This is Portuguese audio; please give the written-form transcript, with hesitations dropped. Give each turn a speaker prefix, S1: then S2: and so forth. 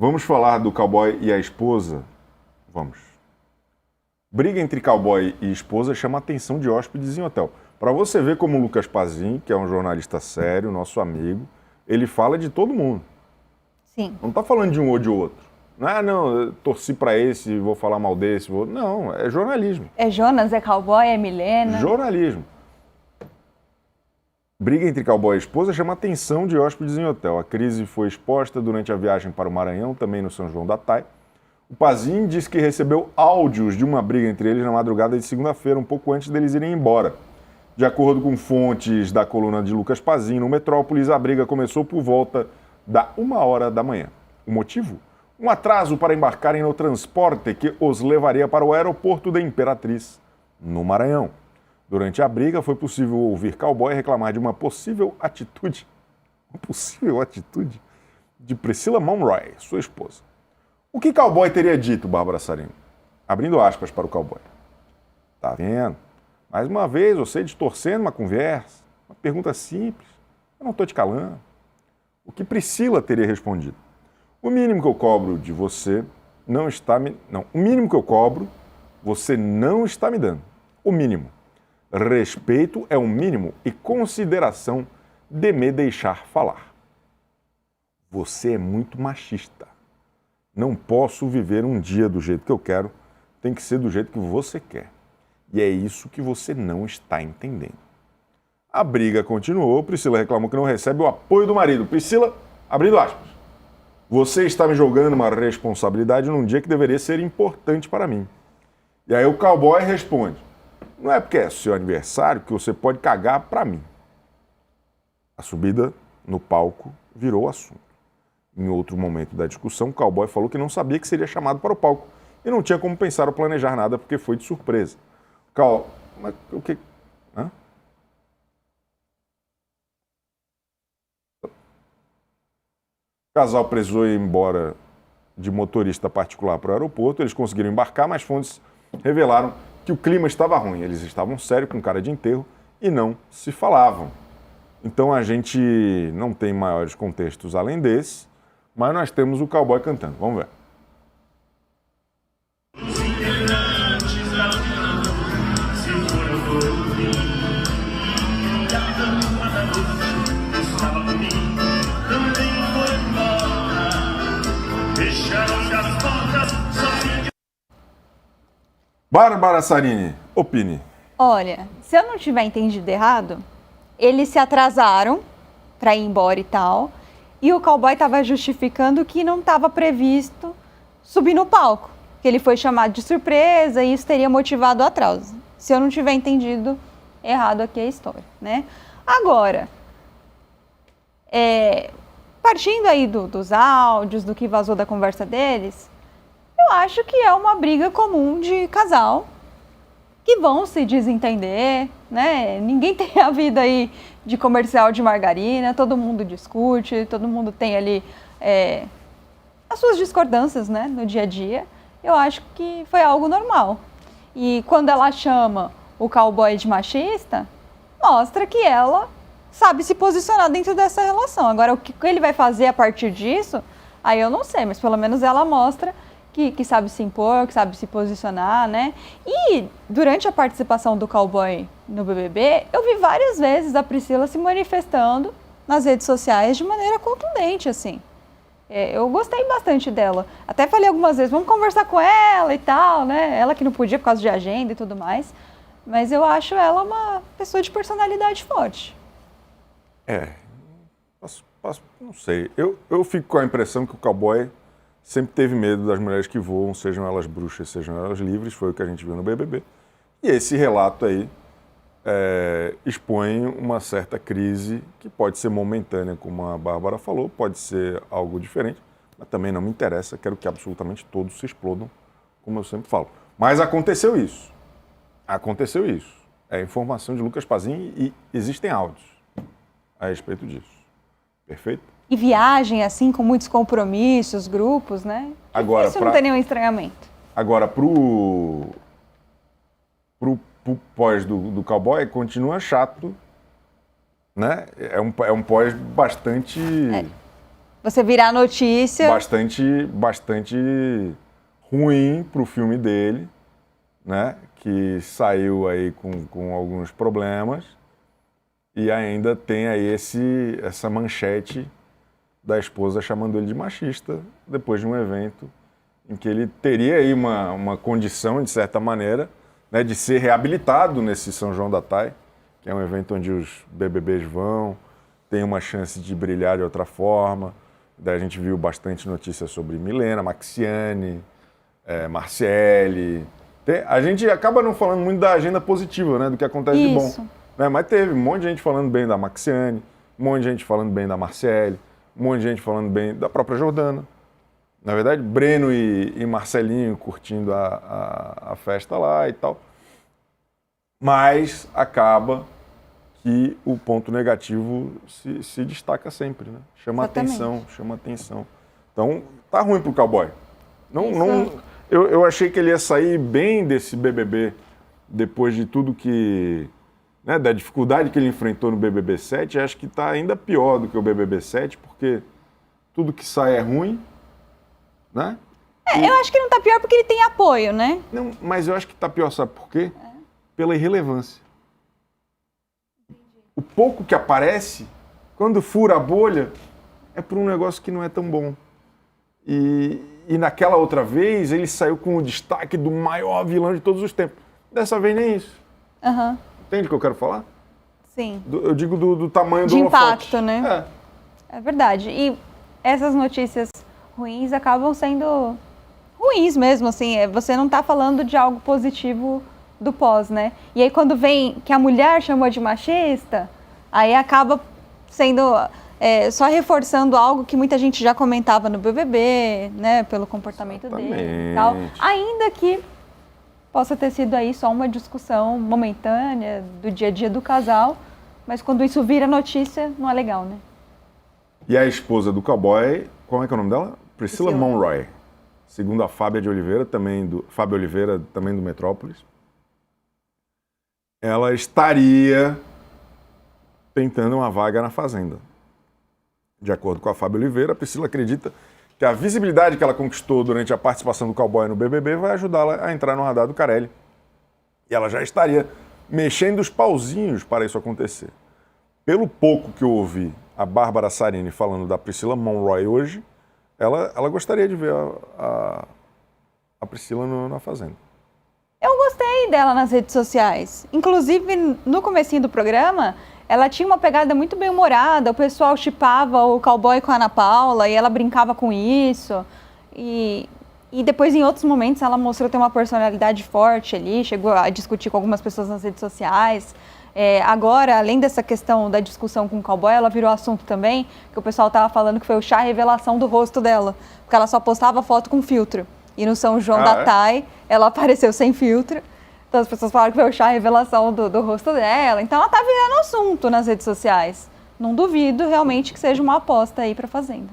S1: Vamos falar do cowboy e a esposa? Vamos. Briga entre cowboy e esposa chama a atenção de hóspedes em hotel. Para você ver como o Lucas Pazin, que é um jornalista sério, nosso amigo, ele fala de todo mundo.
S2: Sim.
S1: Não está falando de um ou de outro. Não, eu torci para esse, vou falar mal desse. Não, é jornalismo.
S2: É Jonas, é cowboy, é Milena.
S1: Jornalismo. Briga entre cowboy e esposa chama a atenção de hóspedes em hotel. A crise foi exposta durante a viagem para o Maranhão, também no São João da Tai. O Pazin disse que recebeu áudios de uma briga entre eles na madrugada de segunda-feira, um pouco antes deles irem embora. De acordo com fontes da coluna de Lucas Pazin no Metrópolis, a briga começou por volta da 1h da manhã. O motivo? Um atraso para embarcarem no transporte que os levaria para o aeroporto da Imperatriz, no Maranhão. Durante a briga, foi possível ouvir cowboy reclamar de uma possível atitude de Priscila Monroy, sua esposa. O que cowboy teria dito, Bárbara Sarini? Abrindo aspas para o cowboy. Tá vendo? Mais uma vez, você distorcendo uma conversa, uma pergunta simples. Eu não estou te calando. O que Priscila teria respondido? O mínimo que eu cobro de você não está me... Não, o mínimo que eu cobro, você não está me dando. O mínimo. Respeito é o mínimo e consideração de me deixar falar. Você é muito machista. Não posso viver um dia do jeito que eu quero, tem que ser do jeito que você quer. E é isso que você não está entendendo. A briga continuou, Priscila reclamou que não recebe o apoio do marido. Priscila, abrindo aspas, você está me jogando uma responsabilidade num dia que deveria ser importante para mim. E aí o cowboy responde, não é porque é seu aniversário que você pode cagar para mim. A subida no palco virou assunto. Em outro momento da discussão, o cowboy falou que não sabia que seria chamado para o palco e não tinha como pensar ou planejar nada porque foi de surpresa. Mas o que... Hã? O casal precisou ir embora de motorista particular para o aeroporto. Eles conseguiram embarcar, mas fontes revelaram que o clima estava ruim. Eles estavam sérios, com cara de enterro, e não se falavam. Então a gente não tem maiores contextos além desse, mas nós temos o cowboy cantando. Vamos ver. Bárbara Sarini, opine.
S2: Olha, se eu não tiver entendido errado, eles se atrasaram para ir embora e tal, e o cowboy estava justificando que não estava previsto subir no palco, que ele foi chamado de surpresa e isso teria motivado o atraso. Se eu não tiver entendido errado aqui a história, né? Agora, partindo aí dos áudios, do que vazou da conversa deles, eu acho que é uma briga comum de casal que vão se desentender, né? Ninguém tem a vida aí de comercial de margarina, todo mundo discute, todo mundo tem ali as suas discordâncias, né, no dia a dia. Eu acho que foi algo normal. E quando ela chama o cowboy de machista, mostra que ela sabe se posicionar dentro dessa relação. Agora, o que ele vai fazer a partir disso, aí eu não sei, mas pelo menos ela mostra que sabe se impor, que sabe se posicionar, né? E durante a participação do cowboy no BBB, eu vi várias vezes a Priscila se manifestando nas redes sociais de maneira contundente, assim. Eu gostei bastante dela. Até falei algumas vezes, vamos conversar com ela e tal, né? Ela que não podia por causa de agenda e tudo mais. Mas eu acho ela uma pessoa de personalidade forte.
S1: Não sei. Eu fico com a impressão que o cowboy sempre teve medo das mulheres que voam, sejam elas bruxas, sejam elas livres, foi o que a gente viu no BBB. E esse relato aí expõe uma certa crise que pode ser momentânea, como a Bárbara falou, pode ser algo diferente, mas também não me interessa, quero que absolutamente todos se explodam, como eu sempre falo. Mas aconteceu isso. Aconteceu isso. É informação de Lucas Pazin e existem áudios a respeito disso. Perfeito?
S2: E viagem, assim, com muitos compromissos, grupos, né?
S1: Agora,
S2: isso não tem nenhum estranhamento.
S1: Agora, pro pós do cowboy, continua chato, né? É um pós bastante...
S2: Você virar notícia.
S1: Bastante ruim pro filme dele, né? Que saiu aí com alguns problemas e ainda tem aí essa manchete da esposa chamando ele de machista depois de um evento em que ele teria aí uma condição, de certa maneira, né, de ser reabilitado nesse São João da TAI, que é um evento onde os BBBs vão, tem uma chance de brilhar de outra forma. Daí a gente viu bastante notícias sobre Milena, Maxiane, Marciele. A gente acaba não falando muito da agenda positiva, né, do que acontece de bom. Né, mas teve um monte de gente falando bem da Maxiane, um monte de gente falando bem da Marciele, um monte de gente falando bem da própria Jordana. Na verdade, Breno e Marcelinho curtindo a festa lá e tal. Mas acaba que o ponto negativo se destaca sempre, né? Chama atenção. Então, tá ruim pro cowboy. Eu achei que ele ia sair bem desse BBB depois de tudo que... Né, da dificuldade que ele enfrentou no BBB 7, acho que tá ainda pior do que o BBB 7, porque tudo que sai é ruim, né?
S2: Eu acho que não tá pior porque ele tem apoio, né?
S1: Não, mas eu acho que tá pior, sabe por quê? Pela irrelevância. O pouco que aparece, quando fura a bolha, é por um negócio que não é tão bom. E naquela outra vez, ele saiu com o destaque do maior vilão de todos os tempos. Dessa vez nem isso. Entende o que eu quero falar?
S2: Sim.
S1: Eu digo do tamanho do
S2: impacto,
S1: holofote.
S2: Né? É verdade. E essas notícias ruins acabam sendo ruins mesmo, assim. Você não tá falando de algo positivo do pós, né? E aí quando vem que a mulher chamou de machista, aí acaba sendo só reforçando algo que muita gente já comentava no BBB, né? Pelo comportamento dele e tal. Ainda que possa ter sido aí só uma discussão momentânea do dia a dia do casal, mas quando isso vira notícia, não é legal, né?
S1: E a esposa do cowboy, como é que é o nome dela? Priscilla Monroy. Segundo a Fábio Oliveira, também do Metrópolis. Ela estaria tentando uma vaga na Fazenda. De acordo com a Fábio Oliveira, a Priscila acredita que a visibilidade que ela conquistou durante a participação do cowboy no BBB vai ajudá-la a entrar no radar do Carelli. E ela já estaria mexendo os pauzinhos para isso acontecer. Pelo pouco que eu ouvi a Bárbara Sarini falando da Priscilla Monroy hoje, ela gostaria de ver a Priscila na Fazenda.
S2: Eu gostei dela nas redes sociais. Inclusive, no comecinho do programa, ela tinha uma pegada muito bem-humorada. O pessoal shippava o cowboy com a Ana Paula e ela brincava com isso. E depois, em outros momentos, ela mostrou ter uma personalidade forte ali, chegou a discutir com algumas pessoas nas redes sociais. Agora, além dessa questão da discussão com o cowboy, ela virou assunto também, que o pessoal estava falando que foi o chá revelação do rosto dela, porque ela só postava foto com filtro. E no São João da TAI, ela apareceu sem filtro. Então as pessoas falaram que foi o chá revelação do rosto dela. Então ela tá virando assunto nas redes sociais. Não duvido realmente que seja uma aposta aí pra Fazenda.